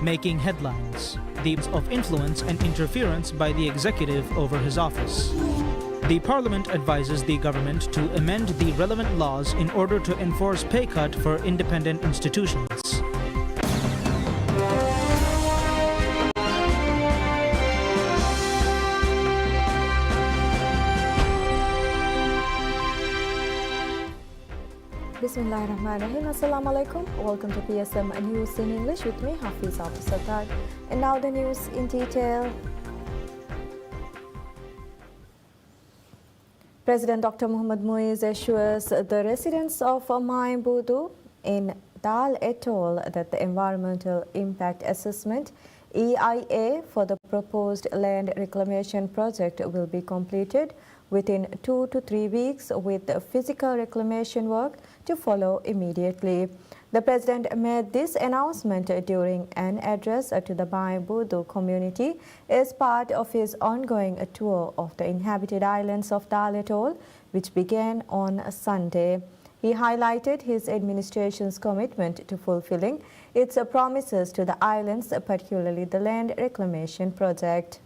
making headlines, the of influence and interference by the executive over his office. The Parliament advises the government to amend the relevant laws in order to enforce pay cut for independent institutions. Bismillahirrahmanirrahim. Assalamualaikum. Welcome to PSM News in English with me, Hafiz Abdul Sattar. And now the news in detail. President Dr. Mohammad Muiz assures the residents of Maimbudu in Dal Atoll that the Environmental Impact Assessment EIA for the proposed land reclamation project will be completed within 2 to 3 weeks, with physical reclamation work to follow immediately. The President made this announcement during an address to the Maimbudu community as part of his ongoing tour of the inhabited islands of Dal Atoll, which began on Sunday. He highlighted his administration's commitment to fulfilling its promises to the islands, particularly the land reclamation project.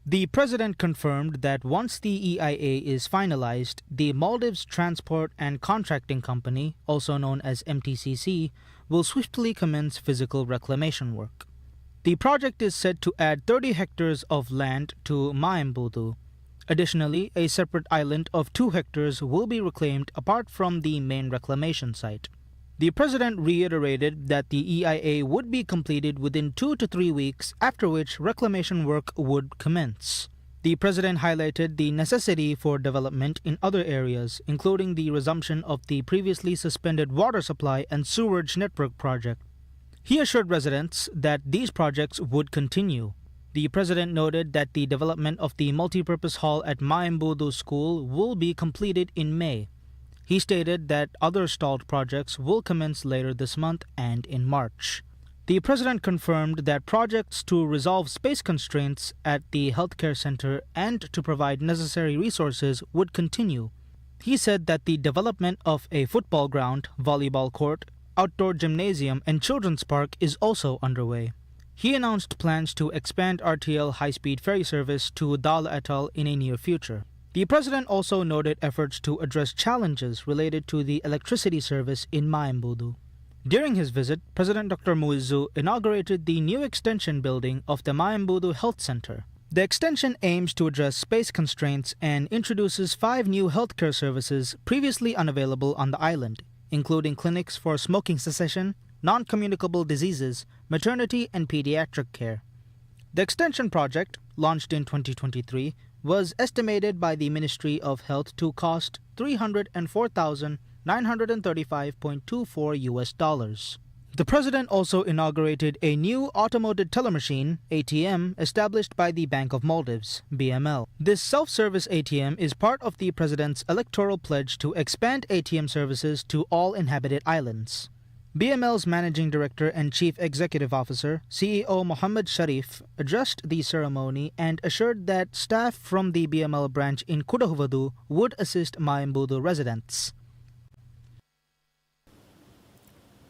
The President confirmed that once the EIA is finalized, the Maldives Transport and Contracting Company, also known as MTCC, will swiftly commence physical reclamation work. The project is set to add 30 hectares of land to Maimbudu. Additionally, a separate island of 2 hectares will be reclaimed apart from the main reclamation site. The President reiterated that the EIA would be completed within 2 to 3 weeks, after which reclamation work would commence. The President highlighted the necessity for development in other areas, including the resumption of the previously suspended water supply and sewerage network project. He assured residents that these projects would continue. The President noted that the development of the multipurpose hall at Maimbudu School will be completed in May. He stated that other stalled projects will commence later this month and in March. The President confirmed that projects to resolve space constraints at the healthcare center and to provide necessary resources would continue. He said that the development of a football ground, volleyball court, outdoor gymnasium, and children's park is also underway. He announced plans to expand RTL high-speed ferry service to Dal Atoll in a near future. The President also noted efforts to address challenges related to the electricity service in Maimbudu. During his visit, President Dr. Muizzu inaugurated the new extension building of the Maimbudu Health Center. The extension aims to address space constraints and introduces 5 new healthcare services previously unavailable on the island, including clinics for smoking cessation, non-communicable diseases, maternity, and pediatric care. The extension project, launched in 2023, was estimated by the Ministry of Health to cost $304,935.24. The President also inaugurated a new automated teller machine, ATM, established by the Bank of Maldives, BML. This self-service ATM is part of the President's electoral pledge to expand ATM services to all inhabited islands. BML's Managing Director and Chief Executive Officer, CEO Mohammed Sharif, addressed the ceremony and assured that staff from the BML branch in Kudahuvadu would assist Maimbudu residents.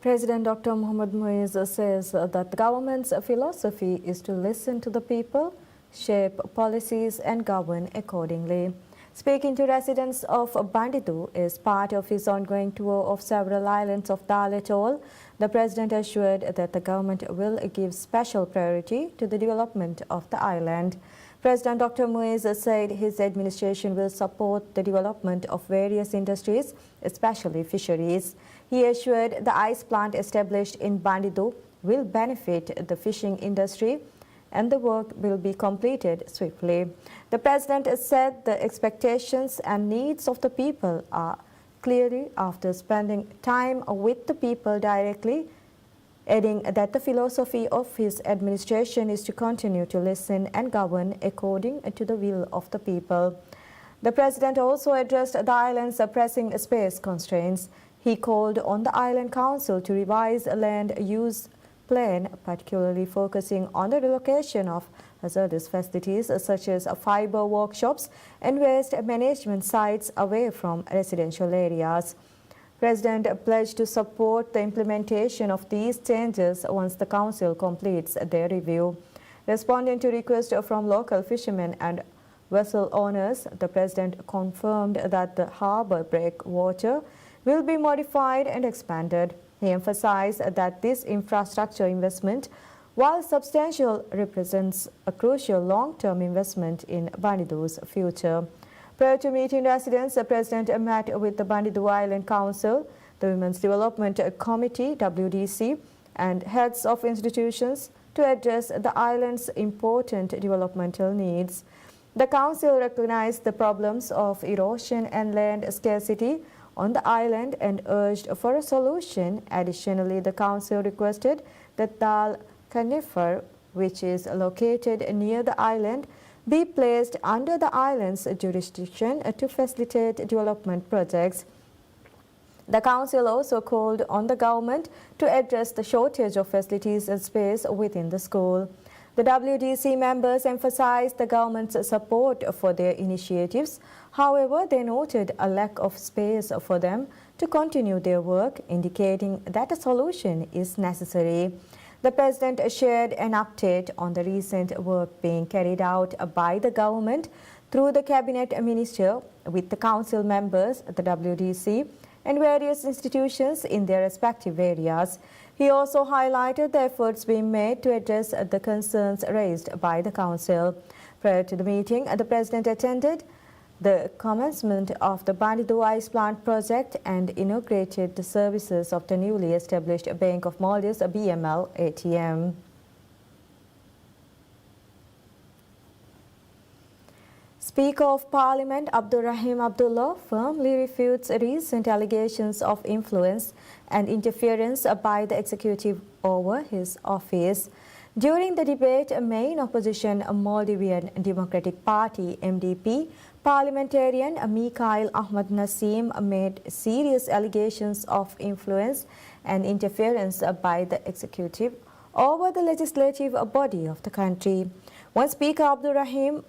President Dr. Mohammad Muiz says that the government's philosophy is to listen to the people, shape policies, and govern accordingly. Speaking to residents of Bandidu as part of his ongoing tour of several islands of Dal Atoll, the President assured that the government will give special priority to the development of the island. President Dr. Muiz said his administration will support the development of various industries, especially fisheries. He assured the ice plant established in Bandidu will benefit the fishing industry and the work will be completed swiftly. The President said the expectations and needs of the people are clearly after spending time with the people directly, adding that the philosophy of his administration is to continue to listen and govern according to the will of the people. The President also addressed the island's pressing space constraints. He called on the Island Council to revise a land use plan, particularly focusing on the relocation of hazardous facilities such as fiber workshops and waste management sites away from residential areas. President pledged to support the implementation of these changes once the Council completes their review. Responding to requests from local fishermen and vessel owners, the President confirmed that the harbour breakwater will be modified and expanded. He emphasized that this infrastructure investment, while substantial, represents a crucial long-term investment in Bandidu's future. Prior to meeting residents, the President met with the Bandidu Island Council, the Women's Development Committee (WDC), and heads of institutions to address the island's important developmental needs. The Council recognized the problems of erosion and land scarcity on the island and urged for a solution. Additionally, the Council requested that Dal Conifer, which is located near the island, be placed under the island's jurisdiction to facilitate development projects. The Council also called on the government to address the shortage of facilities and space within the school. The WDC members emphasized the government's support for their initiatives. However, they noted a lack of space for them to continue their work, indicating that a solution is necessary. The President shared an update on the recent work being carried out by the government through the Cabinet Minister with the Council members, the WDC, and various institutions in their respective areas. He also highlighted the efforts being made to address the concerns raised by the Council. Prior to the meeting, the President attended the commencement of the Bandidu Ice Plant project and inaugurated the services of the newly established Bank of Maldives BML ATM. Speaker of Parliament Abdul Rahim Abdullah firmly refutes recent allegations of influence and interference by the executive over his office. During the debate, main opposition Maldivian Democratic Party MDP parliamentarian Mikhail Ahmad Nassim made serious allegations of influence and interference by the executive over the legislative body of the country. When Speaker Abdul Rahim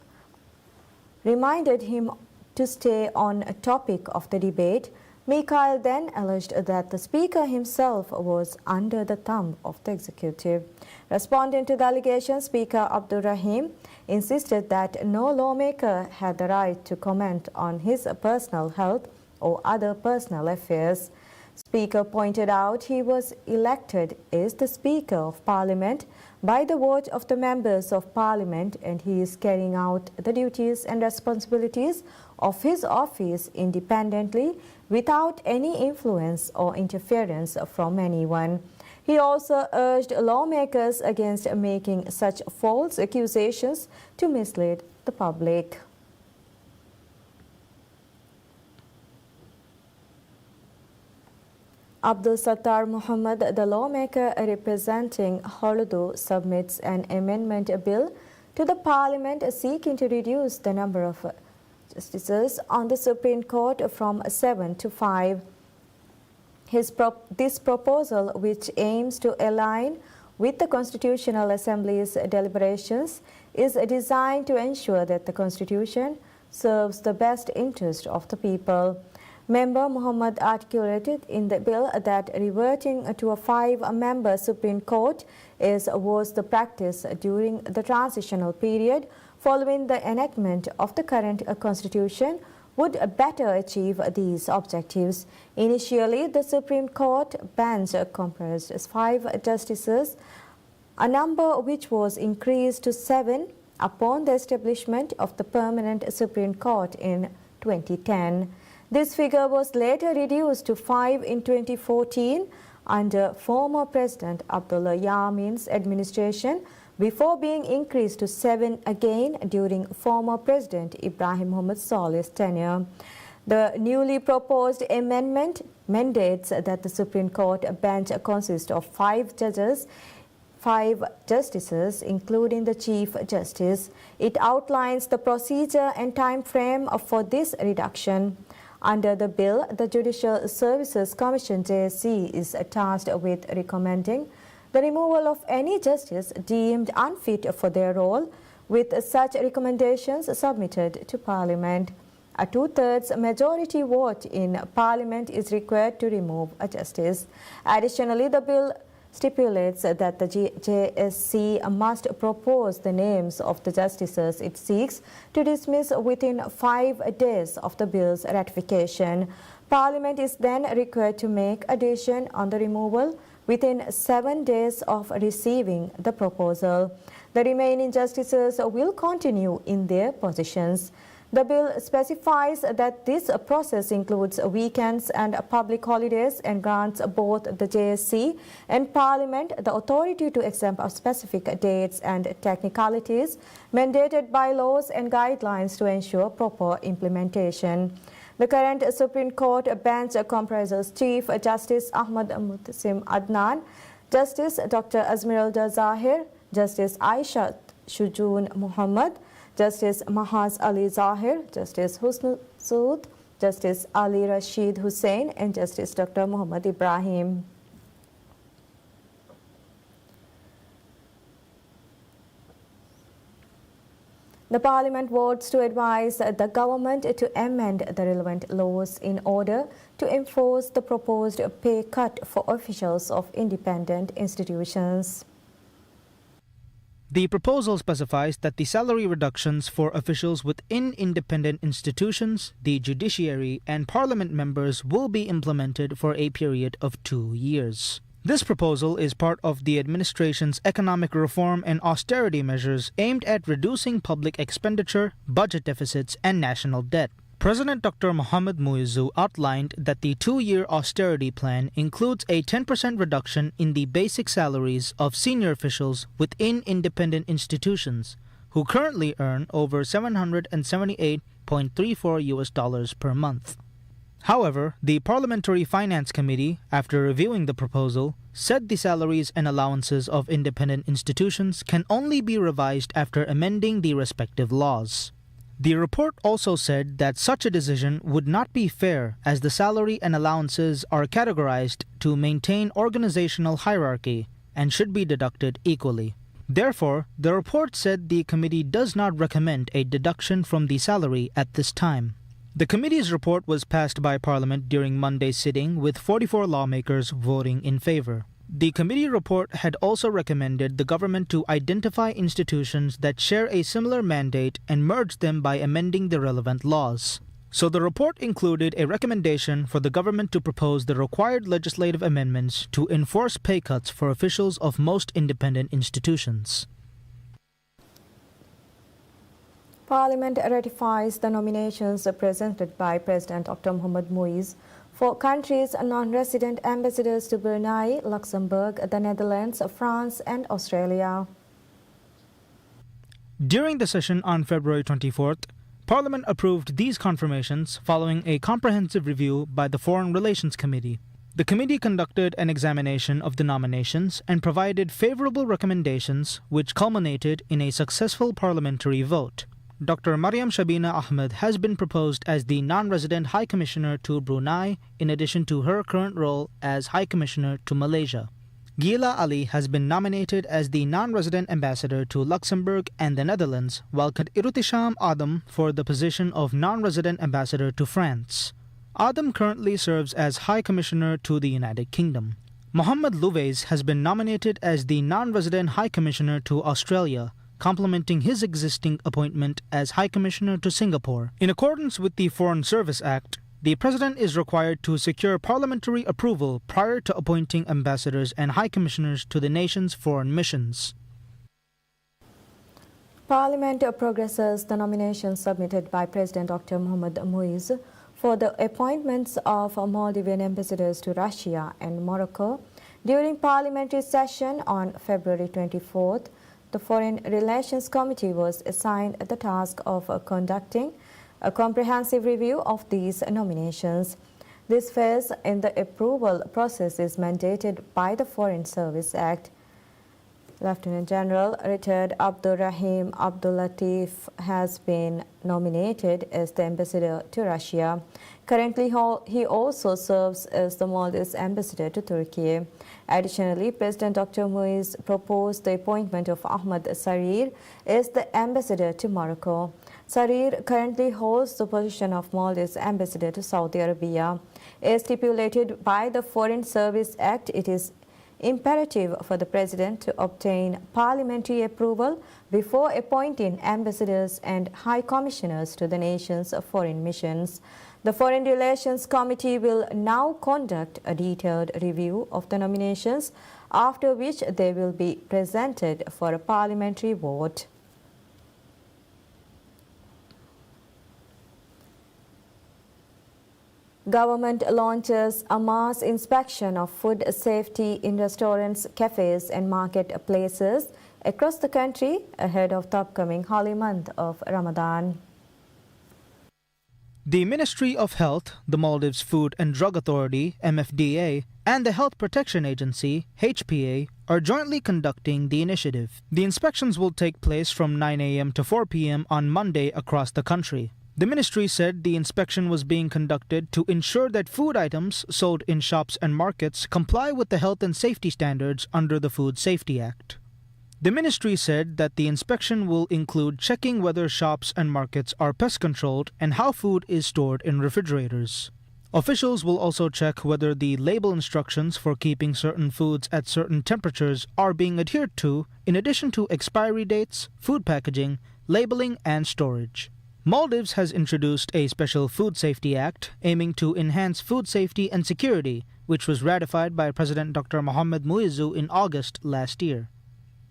reminded him to stay on a topic of the debate, Mikhail then alleged that the Speaker himself was under the thumb of the executive. Responding to the allegation, Speaker Abdul Rahim insisted that no lawmaker had the right to comment on his personal health or other personal affairs. Speaker pointed out he was elected as the Speaker of Parliament by the vote of the members of Parliament, and he is carrying out the duties and responsibilities of his office independently without any influence or interference from anyone. He also urged lawmakers against making such false accusations to mislead the public. Abdul Sattar Muhammad, the lawmaker representing Holudu, submits an amendment bill to the Parliament seeking to reduce the number of justices on the Supreme Court from 7 to 5. This proposal, which aims to align with the Constitutional Assembly's deliberations, is designed to ensure that the Constitution serves the best interest of the people. Member Muhammad articulated in the bill that reverting to a 5-member Supreme Court was the practice during the transitional period following the enactment of the current constitution would better achieve these objectives. Initially, the Supreme Court bench comprised 5 justices, a number which was increased to 7 upon the establishment of the permanent Supreme Court in 2010. This figure was later reduced to 5 in 2014 under former President Abdullah Yamin's administration, before being increased to 7 again during former President Ibrahim Muhammad Saleh's tenure. The newly proposed amendment mandates that the Supreme Court bench consists of 5 justices, including the Chief Justice. It outlines the procedure and time frame for this reduction. Under the bill, the Judicial Services Commission JSC is tasked with recommending the removal of any justice deemed unfit for their role, with such recommendations submitted to Parliament. A two-thirds majority vote in Parliament is required to remove a justice. Additionally, the bill stipulates that the JSC must propose the names of the justices it seeks to dismiss within 5 days of the bill's ratification. Parliament is then required to make a decision on the removal within 7 days of receiving the proposal. The remaining justices will continue in their positions. The bill specifies that this process includes weekends and public holidays and grants both the JSC and Parliament the authority to exempt specific dates and technicalities mandated by laws and guidelines to ensure proper implementation. The current Supreme Court bench comprises Chief Justice Ahmad Muttasim Adnan, Justice Dr. Azmiralda Zahir, Justice Aisha Shujoon Muhammad, Justice Mahaz Ali Zahir, Justice Husn Sood, Justice Ali Rashid Hussain, and Justice Dr. Muhammad Ibrahim. The Parliament votes to advise the government to amend the relevant laws in order to enforce the proposed pay cut for officials of independent institutions. The proposal specifies that the salary reductions for officials within independent institutions, the judiciary, and parliament members will be implemented for a period of 2 years. This proposal is part of the administration's economic reform and austerity measures aimed at reducing public expenditure, budget deficits, and national debt. President Dr. Mohamed Muizzu outlined that the 2-year austerity plan includes a 10% reduction in the basic salaries of senior officials within independent institutions, who currently earn over $778.34 per month. However, the Parliamentary Finance Committee, after reviewing the proposal, said the salaries and allowances of independent institutions can only be revised after amending the respective laws. The report also said that such a decision would not be fair as the salary and allowances are categorized to maintain organizational hierarchy and should be deducted equally. Therefore, the report said the committee does not recommend a deduction from the salary at this time. The committee's report was passed by Parliament during Monday's sitting with 44 lawmakers voting in favor. The committee report had also recommended the government to identify institutions that share a similar mandate and merge them by amending the relevant laws. So the report included a recommendation for the government to propose the required legislative amendments to enforce pay cuts for officials of most independent institutions. Parliament ratifies the nominations presented by President Dr. Mohamed Muizzu for countries' non-resident ambassadors to Brunei, Luxembourg, the Netherlands, France, and Australia. During the session on February 24th, Parliament approved these confirmations following a comprehensive review by the Foreign Relations Committee. The committee conducted an examination of the nominations and provided favorable recommendations, which culminated in a successful parliamentary vote. Dr. Mariam Shabina Ahmed has been proposed as the non-resident High Commissioner to Brunei in addition to her current role as High Commissioner to Malaysia. Gila Ali has been nominated as the non-resident ambassador to Luxembourg and the Netherlands, while Irutisham Adam for the position of non-resident ambassador to France. Adam currently serves as High Commissioner to the United Kingdom. Mohammed Louvaise has been nominated as the non-resident High Commissioner to Australia, complementing his existing appointment as High Commissioner to Singapore. In accordance with the Foreign Service Act, the President is required to secure parliamentary approval prior to appointing ambassadors and High Commissioners to the nation's foreign missions. Parliament progresses the nominations submitted by President Dr. Mohamed Muizzu for the appointments of Maldivian ambassadors to Russia and Morocco. During parliamentary session on February 24th, the Foreign Relations Committee was assigned the task of conducting a comprehensive review of these nominations. This phase in the approval process is mandated by the Foreign Service Act. Lieutenant General retired Abdul Rahim Abdul Latif has been nominated as the ambassador to Russia. Currently, he also serves as the Maldives ambassador to Turkey. Additionally, President Dr. Muizzu proposed the appointment of Ahmad Sarir as the ambassador to Morocco. Sarir currently holds the position of Maldives ambassador to Saudi Arabia. As stipulated by the Foreign Service Act, it is imperative for the President to obtain parliamentary approval before appointing ambassadors and high commissioners to the nation's foreign missions. The Foreign Relations Committee will now conduct a detailed review of the nominations, after which they will be presented for a parliamentary vote. Government launches a mass inspection of food safety in restaurants, cafes and marketplaces across the country ahead of the upcoming holy month of Ramadan. The Ministry of Health, the Maldives Food and Drug Authority, MFDA, and the Health Protection Agency, HPA, are jointly conducting the initiative. The inspections will take place from 9 a.m. to 4 p.m. on Monday across the country. The ministry said the inspection was being conducted to ensure that food items sold in shops and markets comply with the health and safety standards under the Food Safety Act. The ministry said that the inspection will include checking whether shops and markets are pest controlled and how food is stored in refrigerators. Officials will also check whether the label instructions for keeping certain foods at certain temperatures are being adhered to, in addition to expiry dates, food packaging, labeling, and storage. Maldives has introduced a special Food Safety Act aiming to enhance food safety and security, which was ratified by President Dr. Mohamed Muizzu in August last year.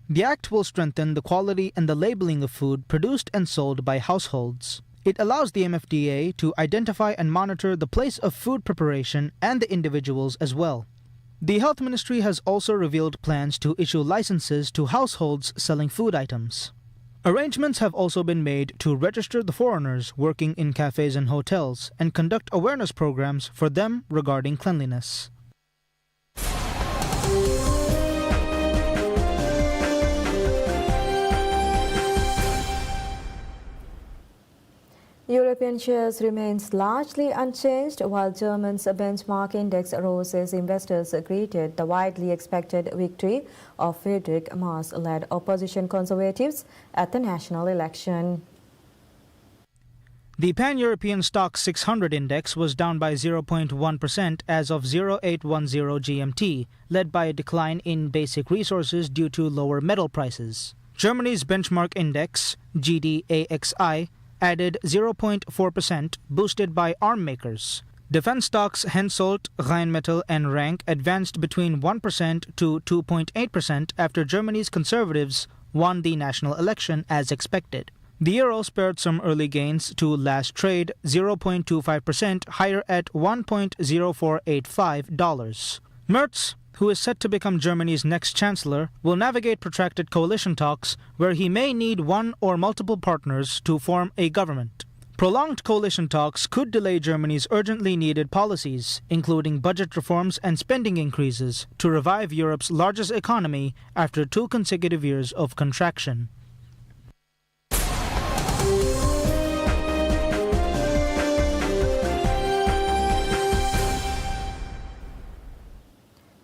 The act will strengthen the quality and the labeling of food produced and sold by households. It allows the MFDA to identify and monitor the place of food preparation and the individuals as well. The Health Ministry has also revealed plans to issue licenses to households selling food items. Arrangements have also been made to register the foreigners working in cafes and hotels and conduct awareness programs for them regarding cleanliness. European shares remains largely unchanged, while Germany's benchmark index rose as investors greeted the widely expected victory of Friedrich Merz-led opposition conservatives at the national election. The Pan-European Stock 600 index was down by 0.1% as of 0810 GMT, led by a decline in basic resources due to lower metal prices. Germany's benchmark index, GDAXI, added 0.4%, boosted by arm makers. Defense stocks Hensoldt, Rheinmetall and Rank advanced between 1% to 2.8% after Germany's conservatives won the national election as expected. The euro spared some early gains to last trade 0.25% higher at $1.0485. Merz, who is set to become Germany's next chancellor, will navigate protracted coalition talks where he may need one or multiple partners to form a government. Prolonged coalition talks could delay Germany's urgently needed policies, including budget reforms and spending increases, to revive Europe's largest economy after 2 consecutive years of contraction.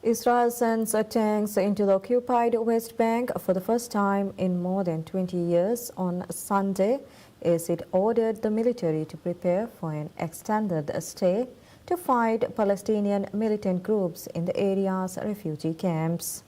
Israel sends tanks into the occupied West Bank for the first time in more than 20 years on Sunday, as it ordered the military to prepare for an extended stay to fight Palestinian militant groups in the area's refugee camps.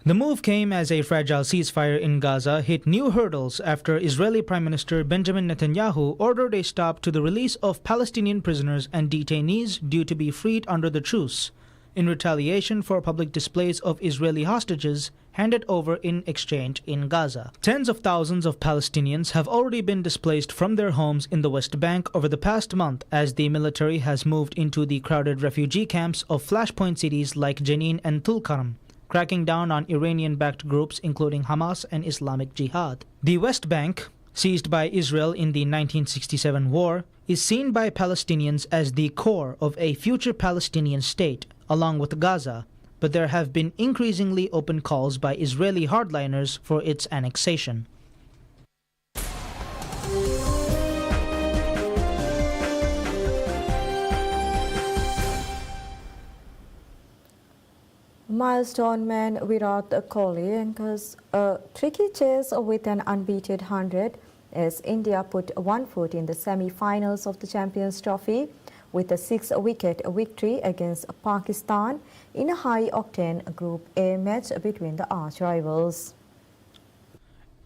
The move came as a fragile ceasefire in Gaza hit new hurdles after Israeli Prime Minister Benjamin Netanyahu ordered a stop to the release of Palestinian prisoners and detainees due to be freed under the truce, in retaliation for public displays of Israeli hostages handed over in exchange in Gaza. Tens of thousands of Palestinians have already been displaced from their homes in the West Bank over the past month as the military has moved into the crowded refugee camps of flashpoint cities like Jenin and Tulkarm, cracking down on Iranian-backed groups including Hamas and Islamic Jihad. The West Bank, seized by Israel in the 1967 war, is seen by Palestinians as the core of a future Palestinian state, along with Gaza, but there have been increasingly open calls by Israeli hardliners for its annexation. Milestone man Virat Kohli anchors a tricky chase with an unbeaten 100 as India put one foot in the semi-finals of the Champions Trophy with a 6-wicket victory against Pakistan in a high-octane Group A match between the arch-rivals.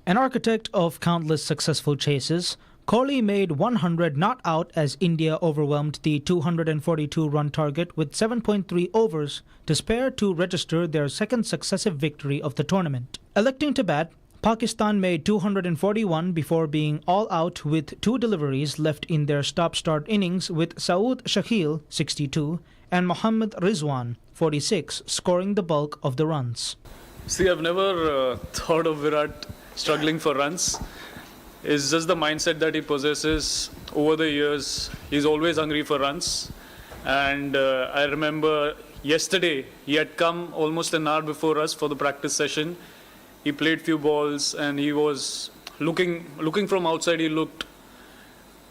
An architect of countless successful chases, Kohli made 100 not out as India overwhelmed the 242-run target with 7.3 overs to spare to register their second successive victory of the tournament. Electing to bat, Pakistan made 241 before being all out with 2 deliveries left in their stop-start innings with Saud Shakil, 62, and Mohammad Rizwan, 46, scoring the bulk of the runs. See, I've never thought of Virat struggling for runs. It's just the mindset that he possesses over the years. He's always hungry for runs. And I remember yesterday, he had come almost an hour before us for the practice session. He played few balls and he was looking from outside, he looked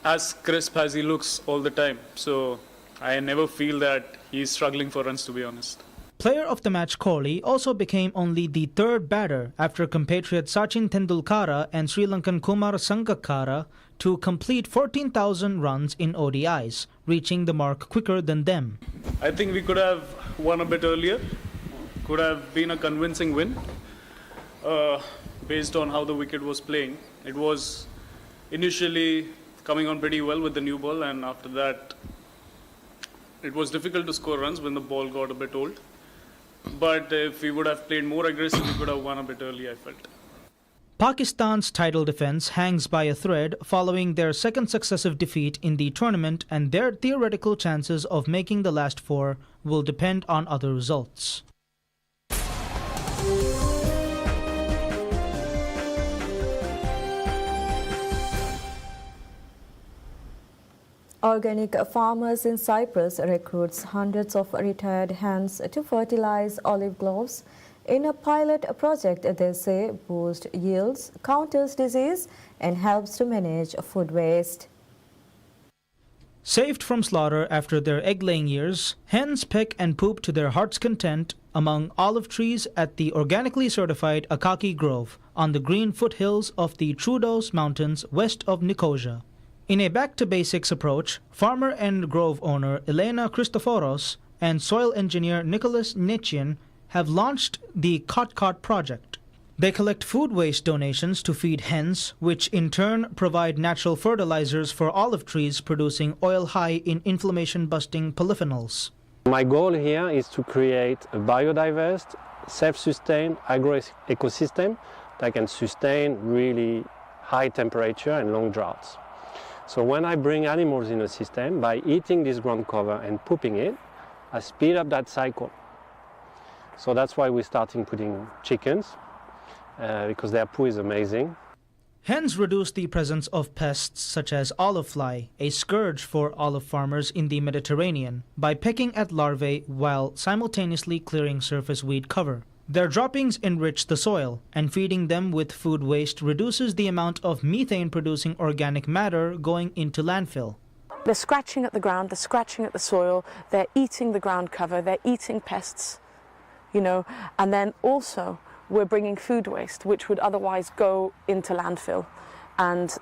as crisp as he looks all the time. So I never feel that he's struggling for runs, to be honest. Player of the match Kohli also became only the third batter after compatriot Sachin Tendulkar and Sri Lankan Kumar Sangakkara to complete 14,000 runs in ODIs, reaching the mark quicker than them. I think we could have won a bit earlier. Could have been a convincing win based on how the wicket was playing. It was initially coming on pretty well with the new ball, and after that it was difficult to score runs when the ball got a bit old. But if we would have played more aggressive, we could have won a bit early, I felt. Pakistan's title defense hangs by a thread following their second successive defeat in the tournament, and their theoretical chances of making the last 4 will depend on other results. Organic farmers in Cyprus recruits hundreds of retired hands to fertilize olive groves in a pilot project they say boosts yields, counters disease and helps to manage food waste. Saved from slaughter after their egg-laying years, hens peck and poop to their heart's content among olive trees at the organically certified Akaki Grove on the green foothills of the Troodos Mountains west of Nicosia. In a back-to-basics approach, farmer and grove owner Elena Christoforos and soil engineer Nicholas Netchian have launched the Kot project. They collect food waste donations to feed hens, which in turn provide natural fertilizers for olive trees producing oil high in inflammation-busting polyphenols. My goal here is to create a biodiverse, self-sustained agro-ecosystem that can sustain really high temperature and long droughts. So when I bring animals in a system, by eating this ground cover and pooping it, I speed up that cycle. So that's why we're starting putting chickens, because their poo is amazing. Hens reduce the presence of pests such as olive fly, a scourge for olive farmers in the Mediterranean, by pecking at larvae while simultaneously clearing surface weed cover. Their droppings enrich the soil, and feeding them with food waste reduces the amount of methane-producing organic matter going into landfill. They're scratching at the ground, they're scratching at the soil, they're eating the ground cover, they're eating pests, and then also we're bringing food waste, which would otherwise go into landfill. And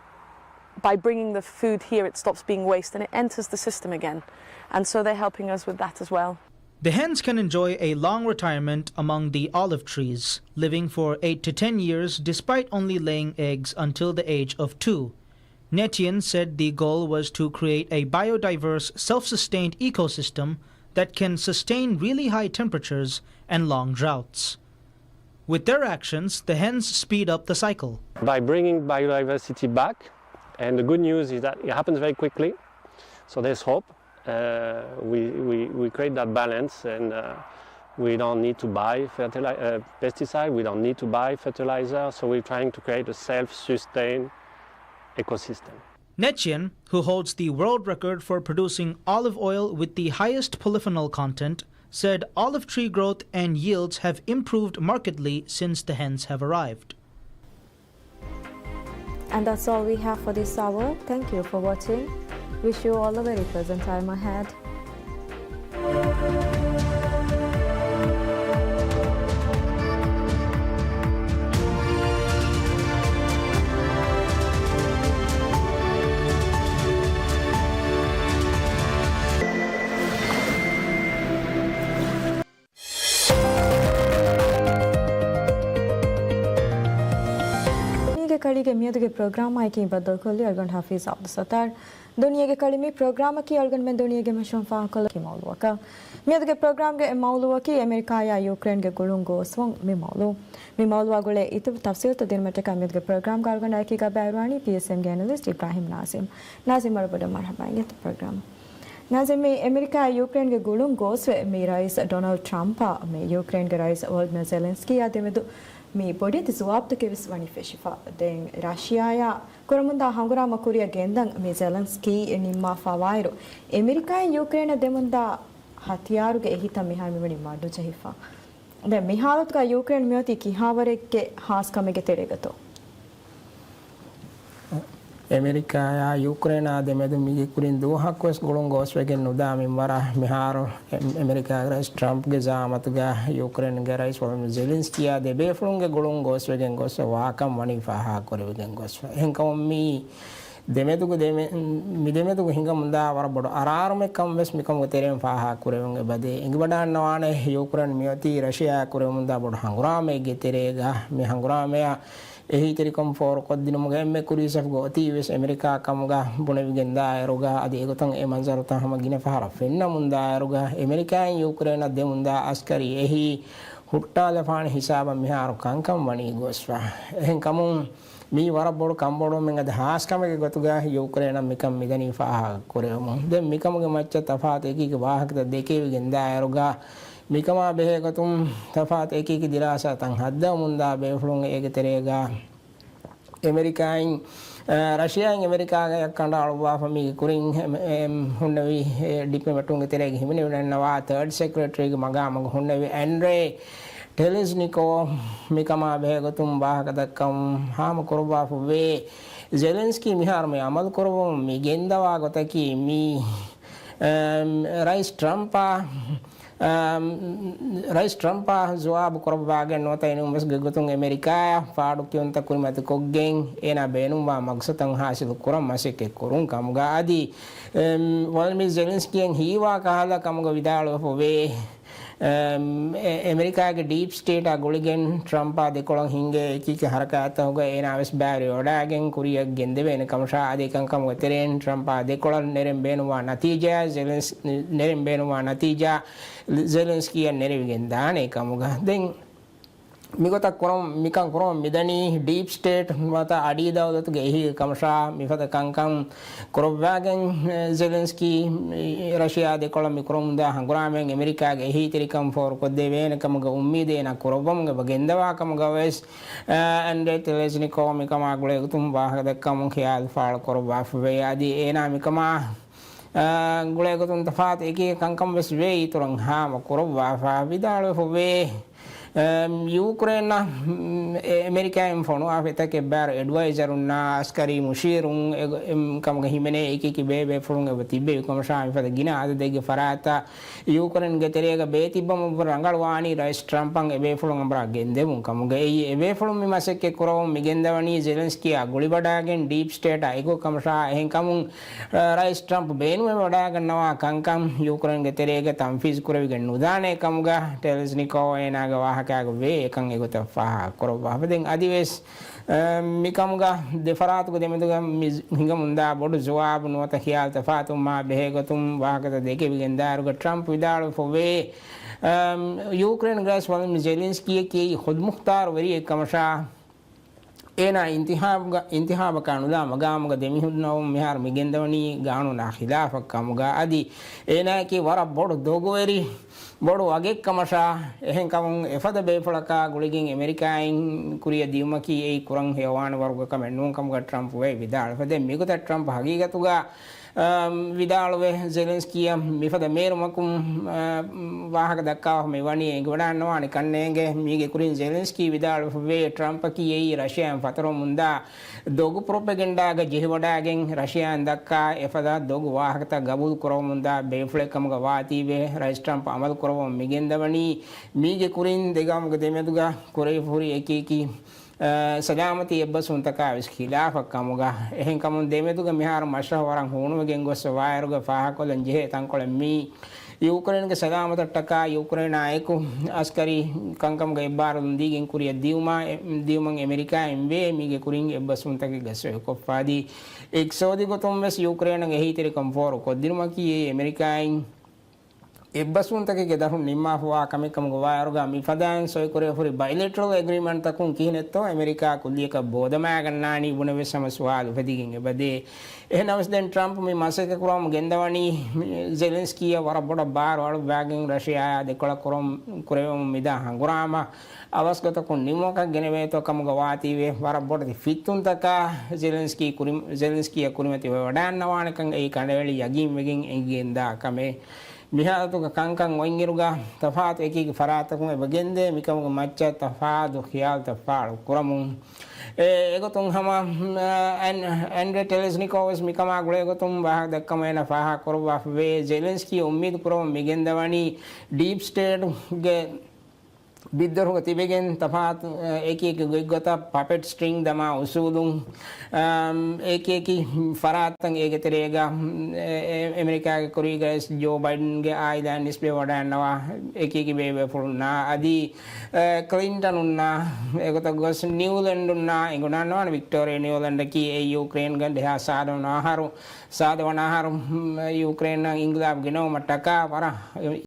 by bringing the food here, it stops being waste and it enters the system again. And so they're helping us with that as well. The hens can enjoy a long retirement among the olive trees, living for 8 to 10 years despite only laying eggs until the age of 2. Netien said the goal was to create a biodiverse, self-sustained ecosystem that can sustain really high temperatures and long droughts. With their actions, the hens speed up the cycle. By bringing biodiversity back, and the good news is that it happens very quickly, so there's hope. We create that balance, and we don't need to buy pesticide, we don't need to buy fertilizer, so we're trying to create a self-sustained ecosystem. Netchian, who holds the world record for producing olive oil with the highest polyphenol content, said olive tree growth and yields have improved markedly since the hens have arrived. And that's all we have for this hour. Thank you for watching. Wish you all a very pleasant time ahead. ಕಳಿಗೆ ಮಿಯದುಗೆ programme ಆಯ್ಕೆ ಬದಲ್ ಕೊಲ್ಲಿ ಅರ್ಗನ್ ಹಾಫೀಸ್ ಅಬ್ದುಲ್ ಸತ್ತಾರ್ ದುನಿಯಾಗೆ ಕಳಿಮಿ programme ಕಿ ಅರ್ಗನ್ ಮೆನ್ ದುನಿಯಾಗೆ ಮಶಂ ಫಾಕಲ್ ಕಿ ಮೌಲುವಕ ಮಿಯದುಗೆ ಪ್ರೋಗ್ರಾಮ್ಗೆ ಮೌಲುವಕಿ ಅಮೆರಿಕಾಯ ಯುಕ್ರೇನ್ಗೆ ಗುಳುಂಗೋ ಸ್ವಂ ಮಿ ಮೌಲುವಾಗುಳೆ ಇತು ತಫ್ಸೀಲ್ ತದಿನ ಮಟಕ ಮಿಯದುಗೆ ಪ್ರೋಗ್ರಾಮ್ ಗೆ ಅರ್ಗನ್ ಆಯ್ಕೆ ಗ ಬ್ಯಾರುವಾನಿ PSM ಗೆ ಅನಲಿಸ್ಟ್ ಇಬ್ರಾಹಿಂ ನಾಸಿಮ್ ಅರಬಡ ಮರ್ಹಬಾ ಯತ್ ಪ್ರೋಗ್ರಾಮ್ नाज़िम में अमेरिका यूक्रेन के गुलुम गोस्वे में राइस डोनाल्ड ट्रम्प में यूक्रेन के राइस वोलोदिमीर ज़ेलेंस्की आदि में में बॉडी जवाब तो के विस्वानी फेशिफा दें रशिया या कोरमुंदा हंगुरा मकुरिया गेंदंग में ज़ेलेंस्की निम्मा फवायरो अमेरिका यूक्रेन देमुंदा हथियार के एहिता मिहार में बड़ी माडू चाहिफा दे मिहालत का यूक्रेन में होती कि हावरे के हास कमे के तेरेगा तो अमेरिका यूक्रेन आदि में तो मिगी कुरिन दो हक्कोस गुलुंग गोस्वेगेन नुदा मिमरा मिहारो अमेरिका राइस ट्रम्प के जामत गा यूक्रेन के राइस वोलोदिमीर ज़ेलेंस्की आदि बेफ्लुंग के गुलुंग गोस्वेगेन गोस्वे वाकम वनी फाहा कोरेगेन गोस्वे हेंकम मी देमेतुगु हिंगा मुंदा वर बडो अरार में कम वेस मिकम तेरेम फाहा कोरेंगे बदे इंग बडा नवाने यूक्रेन मियोती रशिया कोरे मुंदा बडो हंगुरा में गे तेरेगा मी हंगुरा में एही तरीकम फोर को दिन मुगे में कुरी सफ गोती वेस अमेरिका कमगा बुने विगेंदा एरोगा आदि एगोतंग ए मंजर ता हम गिने फहारा फेन्ना मुंदा एरोगा अमेरिका यूक्रेन दे मुंदा अस्करी एही हुट्टा लफान हिसाब मिहार कंकम वनी गोस्वा एहन कमुं मी वर बोड़ कम बोड़ो में हास कम के गतुगा यूक्रेन मिकम मिदनी फाहा कोरेमो दे मिकम के मच्च तफात एकी के वाहक द देके विगेंदा एरोगा मिकमा बेहे गतुम तफात एकी की दिलासा तंग हद्द मुंदा बेफ्लुंग एक तेरेगा अमेरिका रशिया अमेरिका के कंडा अळवा फमी कुरिंग हुन्नवी डिप्लोमेटुंग तेरेगे हिमने नवा थर्ड सेक्रेटरी के मगा मग हुन्नवी एंड्रे टेलिस्निको मिकमा बेहे गतुम बाहक दक्कम हाम कुरबा फवे ज़ेलेंस्की मिहार में अमल कुरबो मी गेंदवा गतकी मी राइस ट्रम्पा जवाब कुरबागे नोता इनु मस गगुतुंग अमेरिका फाडु क्योंता कुरिमत कोगेंग एना बेनुमा मकसतंग हासिल कुरम मसेके कुरुं कमगा आदि वोलोदिमीर ज़ेलेंस्की हिवा कहाला कमगा विदालो होवे अमेरिका के डीप स्टेट आ गुलिगेन ट्रम्प आदि कोलंग हिंगे की के हरकत होगा एना वेस बैरी ओडागेन कुरिया गेंदे बेन कमशा आदि कंकम वतेरेन ट्रम्प आदि कोलंग नेरेम बेनुवा नतीजा ज़ेलेंस्की नेरे गेंदाने कमुगा दें मिगोता कुरम मिकं कुरम मिदनी डीप स्टेट माता अडी दावत के ही कमशा मिफत कंकम कुरबागेन ज़ेलेंस्की रशिया दे कोलम मिकुरम दा हंगुरा में अमेरिका के ही तरीकम फोर को देवेन कमगा उम्मीद है ना कुरबम के बगेंदवा कमगा वेस एंड तेलेजनी को मिकमा गुले तुम बाह द कम ख्याल फाल कुरबा फवे आदि एना मिकमा गुले को तुम तफात एक कंकम वेस वे तुरंग हा कुरबा फा विदालो फवे यूक्रेन अमेरिका फोनो आफेता के बार एडवाइजर उन्ना अस्करी मुशीरुं कम हिमने एक बे फुलुंग बती बे कम शाम फद गिना आद देगे फराता यूक्रेन के तेरेगा बेति बम रंगलवानी राइस ट्रम्पंग बे फुलुंग ब्रा गेंदे मुं कम गई बे फुलुंग मी मसे के कुरो मिगेंदवनी ज़ेलेंस्की आ गुली बडागेन डीप स्टेट आइगो कम शा हें कम राइस ट्रम्प बेनु में बडागन नवा कंकम यूक्रेन के तेरेगा तंफीज कुरविगन नुदाने कमगा टेलिस्निको एना गवाह क्या वे कंग एगो तफा करो बाबदें आदिवेश मिकमगा देफरात को देमेदुगा हिंगा मुंदा बड़ जवाब नो तखियाल तफा तुम मा बेहेगो तुम वाहक देके बिगेंदार को ट्रम्प विदाल फवे यूक्रेन ग्रास वोलोदिमीर ज़ेलेंस्की की खुद मुख्तार वरी कमशा एना इंतहाब कानुदा मगामग देमिहुनो मिहार मिगेंदवनी गानु ना खिलाफ कमगा आदि एना की वरा बड़ दोगोरी बड़ो आगे कमशा एहं कम एफद बेफड़का गुलिगिंग अमेरिका कुरिया दीमकी ए कुरंग हेवान वर्ग कमेन्नु कम ट्रम्प वे विदाल फदे मिगुत ट्रम्प हकीकतुगा विदाल वे ज़ेलेंस्की मिफद मेर मकुम वाहक दक्का मेवानी गवडा नवानी कन्नेंगे मीगे कुरिन ज़ेलेंस्की विदाल वे ट्रम्प की ए रशिया फतरो मुंदा दोगु प्रोपेगेंडा ग जेहवडागें रशिया दक्का एफदा दोगु वाहक ता गबूल करो मुंदा बेफले कम गवाती वे राइस ट्रम्प अमल करो मिगेंदवनी मीगे कुरिन देगाम ग देमेदुगा कुरे फुरी एकी सजामती अब्बस उनतका इस खिलाफ कमुगा एहं कम देमेदुगा मिहार मशह वरंग होनु गेंगो सवायरुगा फाहा को लंजे तंकोल मी यूक्रेन के सलामत टका यूक्रेन आयको अस्करी कंकम गए बार दीगिंग कुरिया दीवमंग अमेरिका एम्बे मीगे कुरिंग बसुन तक गसो को फादी एक सौदी को तुम बस यूक्रेन गही तेरे कंफोर को दिनमा की अमेरिका එබ්බසුන් තකේ ගෙදහුන් නිම්මා හුවා කමිකම ගවායරුගා මිෆදාන් සොයි කොරේ හොරි බයිලෙටරල් ඇග්‍රීමන්ට් තකුන් කිහිනෙත්තෝ ඇමරිකා කුල්ලියක බෝධමා ගන්නානි බුන වෙසම සුවාලු පෙදිගින් එබදේ එහෙනවස් දැන් ට්‍රම්ප් මේ මාසෙක කරොම් ගෙන්දවනි zelensky වර බොඩ බාර වල බෑගින් රෂියා දෙකොල කරොම් කුරේවම් මිදා හංගුරාම අවස්ගත කුන් නිමෝක ගෙනවේතෝ කම ගවාති වේ වර බොඩ ෆිත්තුන් තක zelensky කුරිමති වඩාන්නවානකන් ඒ කණවැලි යගින් වෙගින් එගෙන්දා කමේ මිහාතු කංකං වංගිරුගා තෆාත් එකී ෆරාතකුම බගෙන්දේ මිකම මච්ච තෆාදු ඛියාල් තෆාල් කුරමුන් ඒගොතුන් හම ඇන්ඩ්‍රේ ටෙලෙස්නිකෝවස් මිකම ගුලේ ගොතුන් බහ දක්කම එන ෆාහ කරවා වේ zelensky උම්මීද කරව මිගෙන්දවනි ඩීප් ස්ටේට් ගේ बिद्दर होती बेगेन तफात एक एक गता पपेट स्ट्रिंग दमा उसूलुं एक एक फरातंग एक तेरेगा अमेरिका के कोरीगा जो बाइडेन के आइलैंड इस पे वडा नवा एक एक बेबे फुलना आदि क्लिंटन उन्ना एक तो गस न्यूजीलैंड उन्ना इंगुना नवा विक्टोरिया न्यूजीलैंड की यूक्रेन गंदे हा साधो नाहारो यूक्रेन इंग्लैंड गिनो मटका वरा